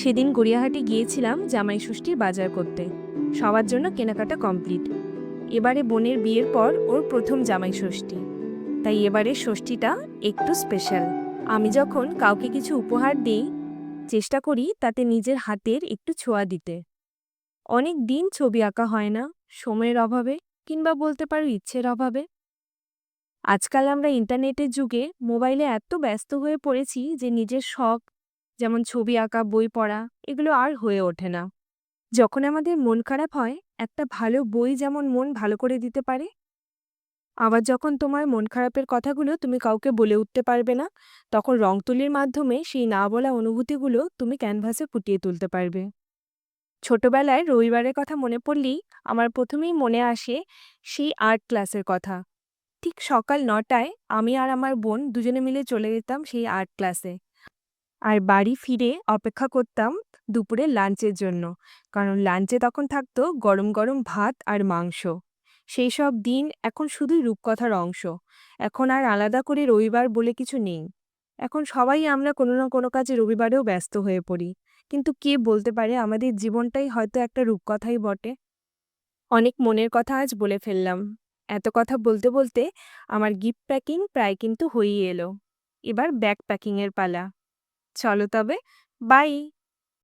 সেদিন গড়িয়াহাটে গিয়েছিলাম জামাই ষষ্ঠীর বাজার করতে। সবার জন্য কেনাকাটা কমপ্লিট। এবারে বোনের বিয়ের পর ওর প্রথম জামাই ষষ্ঠী, তাই এবারে ষষ্ঠীটা একটু স্পেশাল। আমি যখন কাউকে কিছু উপহার দিই, চেষ্টা করি তাতে নিজের হাতের একটু ছোঁয়া দিতে। অনেক দিন ছবি আঁকা হয় না, সময়ের অভাবে কিংবা বলতে পারো ইচ্ছের অভাবে। আজকাল আমরা ইন্টারনেটের যুগে মোবাইলে এত ব্যস্ত হয়ে পড়েছি যে নিজের শখ, যেমন ছবি আঁকা, বই পড়া, এগুলো আর হয়ে ওঠে না। যখন আমাদের মন খারাপ হয়, একটা ভালো বই যেমন মন ভালো করে দিতে পারে, আবার যখন তোমার মন খারাপের কথাগুলো তুমি কাউকে বলে উঠতে পারবে না, তখন রং তুলির মাধ্যমে সেই না বলা অনুভূতিগুলো তুমি ক্যানভাসে ফুটিয়ে তুলতে পারবে। ছোটবেলায় রবিবারের কথা মনে পড়লেই আমার প্রথমেই মনে আসে সেই আর্ট ক্লাসের কথা। ঠিক সকাল ৯টায় আমি আর আমার বোন দুজনে মিলে চলে যেতাম সেই আর্ট ক্লাসে। আর বাড়ি ফিরে অপেক্ষা করতাম দুপুরে লাঞ্চের জন্য, কারণ লাঞ্চে তখন থাকতো গরম গরম ভাত আর মাংস। সেই সব দিন এখন শুধুই রূপকথার অংশ। এখন আর আলাদা করে রবিবার বলে কিছু নেই। এখন সবাই আমরা কোনো না কোনো কাজে রবিবারেও ব্যস্ত হয়ে পড়ি। কিন্তু কে বলতে পারে আমাদের জীবনটাই হয়তো একটা রূপকথাই বটে। অনেক মনের কথা আজ বলে ফেললাম। এত কথা বলতে বলতে আমার গিফট প্যাকিং প্রায় কিন্তু হয়েই এলো। এবার ব্যাগ প্যাকিংয়ের পালা। চলো তবে, বাই।